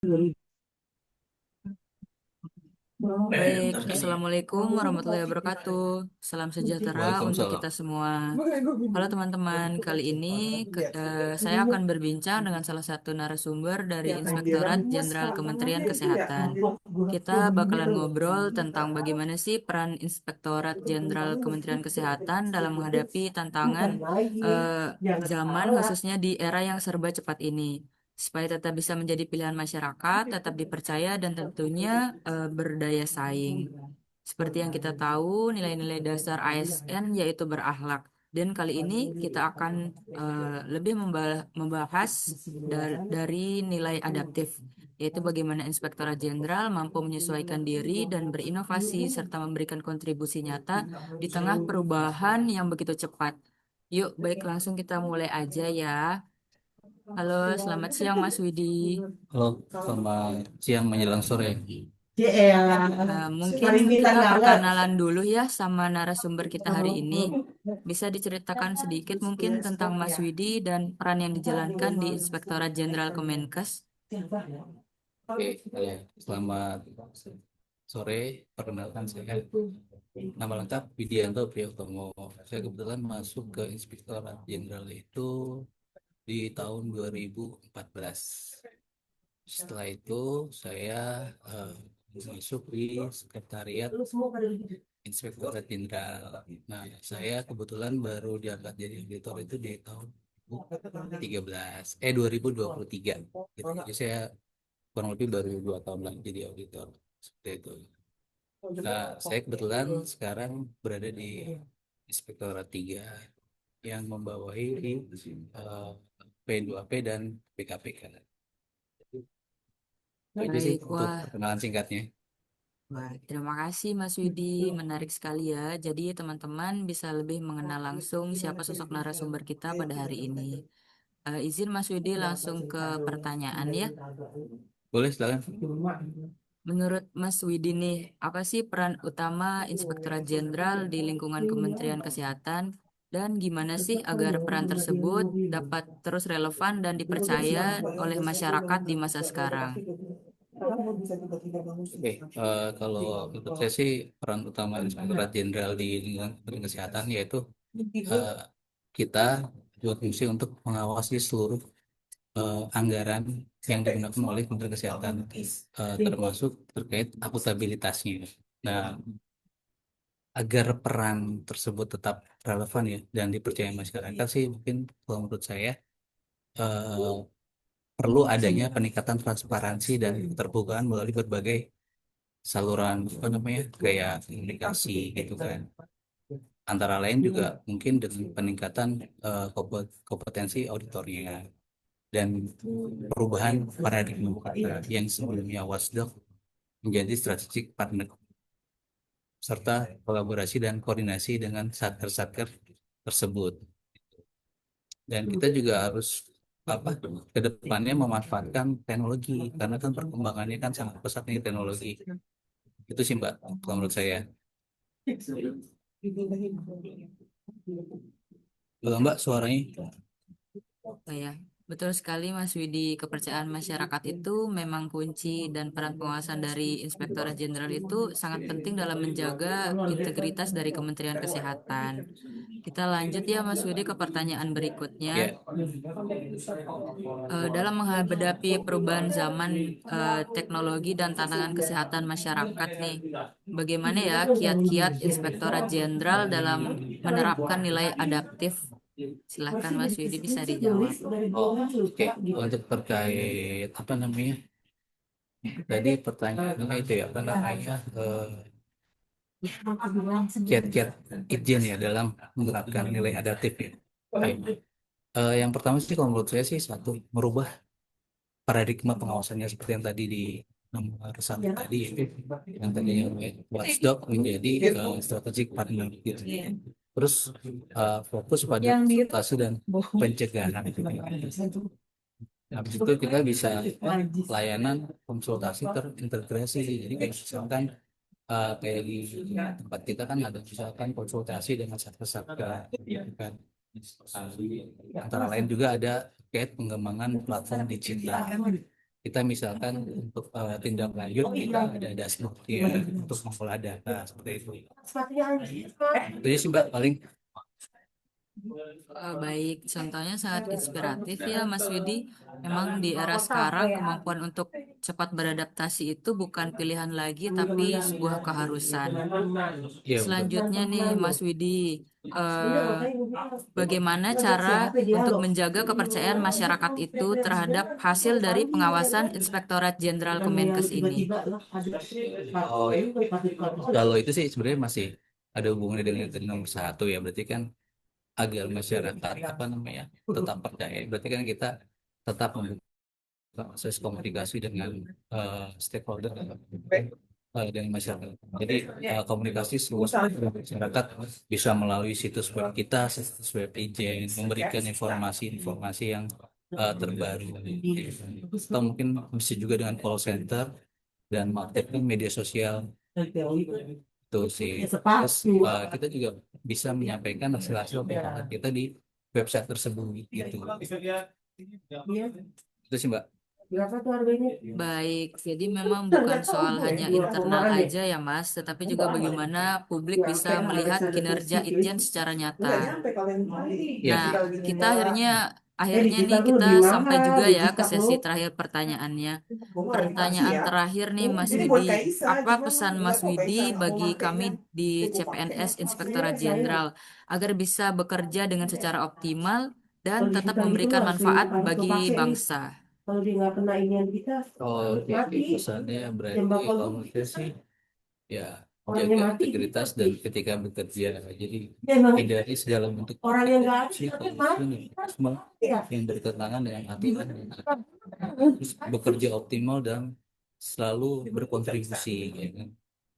Baik, Assalamualaikum warahmatullahi wabarakatuh. Salam sejahtera untuk Waalaikumsalam. kita semua. Halo teman-teman, kali ini saya akan berbincang dengan salah satu narasumber dari Inspektorat Jenderal Kementerian Kesehatan. Kita bakalan ngobrol tentang bagaimana sih peran Inspektorat Jenderal Kementerian Kesehatan dalam menghadapi tantangan zaman, khususnya di era yang serba cepat ini, supaya tetap bisa menjadi pilihan masyarakat, tetap dipercaya, dan tentunya berdaya saing. Seperti yang kita tahu, nilai-nilai dasar ASN yaitu berakhlak. Dan kali ini kita akan lebih membahas dari nilai adaptif, yaitu bagaimana Inspektorat Jenderal mampu menyesuaikan diri dan berinovasi serta memberikan kontribusi nyata di tengah perubahan yang begitu cepat. Yuk, baik langsung kita mulai aja ya. Halo, selamat siang Mas Widi. Halo, selamat siang menjelang sore. Mungkin kita perkenalan dulu ya sama narasumber kita hari ini. Bisa diceritakan sedikit mungkin tentang Mas Widi dan peran yang dijalankan di Inspektorat Jenderal Kemenkes. Oke, selamat sore. Perkenalkan saya nama lengkap Widianto Priyotomo. Saya kebetulan masuk ke Inspektorat Jenderal itu di tahun 2014. Setelah itu saya eh, masuk di Sekretariat Inspektorat Jenderal. Nah, saya kebetulan baru diangkat jadi auditor itu di tahun 2013, 2023. Gitu. Jadi saya kurang lebih baru 2 tahun lagi jadi auditor seperti itu. Nah, saya kebetulan sekarang berada di Inspektorat 3 yang membawahi P2P dan PKPK. Itu aja sih Baik, untuk wah, perkenalan singkatnya. wah, terima kasih Mas Widi, menarik sekali ya. Jadi teman-teman bisa lebih mengenal langsung siapa sosok narasumber kita pada hari ini. Izin Mas Widi langsung ke pertanyaan ya. Boleh silakan. Menurut Mas Widi nih, apa sih peran utama Inspektorat Jenderal di lingkungan Kementerian Kesehatan dan gimana sih agar peran tersebut dapat terus relevan dan dipercaya oleh masyarakat di masa sekarang? Oke, kalau menurut saya sih peran utama Inspektorat Jenderal di lingkungan Kementerian Kesehatan yaitu eh, kita berfungsi untuk mengawasi seluruh anggaran yang digunakan oleh Kementerian Kesehatan, termasuk terkait akuntabilitasnya. Nah, agar peran tersebut tetap relevan ya dan dipercaya masyarakat sih mungkin kalau menurut saya eh, perlu adanya peningkatan transparansi dan keterbukaan melalui berbagai saluran apa namanya kayak komunikasi gitu kan. Antara lain juga mungkin dengan peningkatan kompetensi auditornya dan perubahan paradigma yang sebelumnya watchdog menjadi strategic partner serta kolaborasi dan koordinasi dengan satker-satker tersebut. Dan kita juga harus apa ke depannya memanfaatkan teknologi karena kan perkembangannya kan sangat pesat nih teknologi. Itu sih Mbak kalau menurut saya. Kalau Mbak suaranya. Oh ya, betul sekali Mas Widi. Kepercayaan masyarakat itu memang kunci dan peran pengawasan dari Inspektorat Jenderal itu sangat penting dalam menjaga integritas dari Kementerian Kesehatan. Kita lanjut ya Mas Widi ke pertanyaan berikutnya. Ya, Dalam menghadapi perubahan zaman, teknologi dan tantangan kesehatan masyarakat nih, bagaimana ya kiat-kiat Inspektorat Jenderal dalam menerapkan nilai adaptif? Silahkan Mas Widi bisa dijawab. oh, oke. Untuk terkait apa namanya? Tadi pertanyaannya itu ya apa namanya? Kiat-kiat Itjen ya dalam menerapkan nilai adaptif ya. Oke. Yang pertama sih kalau menurut saya sih satu merubah paradigma pengawasannya seperti yang tadi di nomor satu tadi ya. Yang tadinya watchdog menjadi strategic partner gitu. Terus fokus pada konsultasi dan pencegahan. Habis itu kita bisa layanan konsultasi terintegrasi. Jadi kayak misalkan kayak di tempat kita kan ada misalkan konsultasi dengan satgas gitu kan. Antara lain juga ada terkait pengembangan platform digital. kita misalkan untuk tindak lanjut kita ada dashboard ya untuk mengolah data seperti itu. Itu aja sih Mbak paling. Baik, contohnya sangat inspiratif ya Mas Widi. Memang di era sekarang kemampuan untuk cepat beradaptasi itu bukan pilihan lagi, tapi sebuah keharusan. Iya betul. Selanjutnya nih Mas Widi, eh, bagaimana cara untuk menjaga kepercayaan masyarakat itu terhadap hasil dari pengawasan Inspektorat Jenderal Kemenkes ini? Oh, kalau itu sih sebenarnya masih ada hubungannya dengan yang nomor satu ya. Berarti kan agar masyarakat apa namanya tetap percaya. Berarti kan kita tetap membuka proses komunikasi dengan stakeholder dengan masyarakat. Jadi komunikasi seluas dengan masyarakat bisa melalui situs web kita, situs web Ijen, memberikan informasi-informasi yang terbaru. Atau mungkin bisa juga dengan call center dan marketing media sosial itu sih. Terus kita juga bisa menyampaikan hasil-hasil pengamatan kita di website tersebut gitu. Itu sih Mbak. Baik, jadi memang bukan soal hanya internal aja ya Mas, tetapi juga bagaimana publik bisa melihat kinerja Itjen secara nyata. Ya, Nah, kita akhirnya nih kita sampai juga ya ke sesi terakhir pertanyaannya. Pertanyaan terakhir nih Mas Widi, apa pesan Mas Widi bagi kami di CPNS Inspektorat Jenderal agar bisa bekerja dengan secara optimal dan tetap memberikan manfaat bagi bangsa? kalau pesannya berarti kalau menurut saya sih ya jaga integritas dan ketika bekerja jadi hindari segala bentuk korupsi, nepotisme yang bertentangan dengan aturan terus bekerja optimal dan selalu berkontribusi ya kan.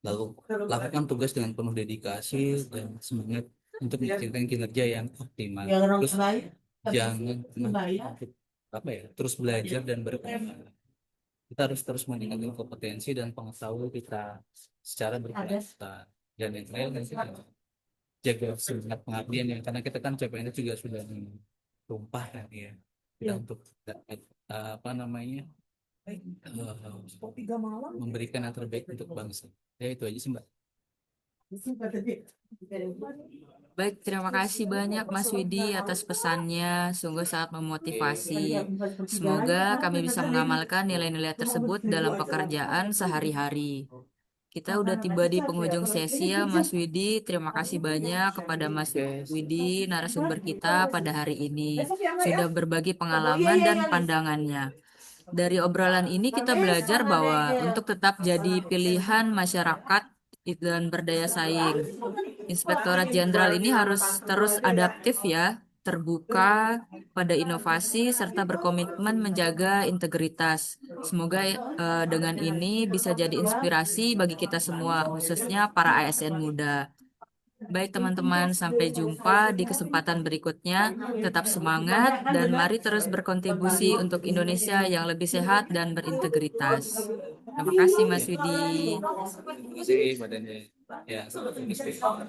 Lalu lakukan tugas dengan penuh dedikasi dan semangat untuk menciptakan kinerja yang optimal terus jangan pernah apa ya terus belajar dan berkembang kita harus terus meningkatkan kompetensi dan pengetahuan kita secara berkelanjutan dan yang lain kan kita jaga semangat pengabdian ya karena kita kan CPNS juga sudah tumpah kan ya kita untuk dapat apa namanya memberikan yang terbaik untuk bangsa ya itu aja sih Mbak. Baik, terima kasih banyak Mas Widi atas pesannya. Sungguh sangat memotivasi. Semoga kami bisa mengamalkan nilai-nilai tersebut dalam pekerjaan sehari-hari. Kita udah tiba di penghujung sesi ya Mas Widi. Terima kasih banyak kepada Mas Oke. Widi, narasumber kita pada hari ini. Sudah berbagi pengalaman dan pandangannya. Dari obrolan ini kita belajar bahwa untuk tetap jadi pilihan masyarakat dan berdaya saing. Inspektorat Jenderal ini harus terus adaptif ya, terbuka pada inovasi serta berkomitmen menjaga integritas. Semoga dengan ini bisa jadi inspirasi bagi kita semua, khususnya para ASN muda. Baik teman-teman, sampai jumpa di kesempatan berikutnya. Tetap semangat dan mari terus berkontribusi untuk Indonesia yang lebih sehat dan berintegritas. Terima kasih Mas Widi. Terima kasih Mbak Daniel ya sampai jumpa.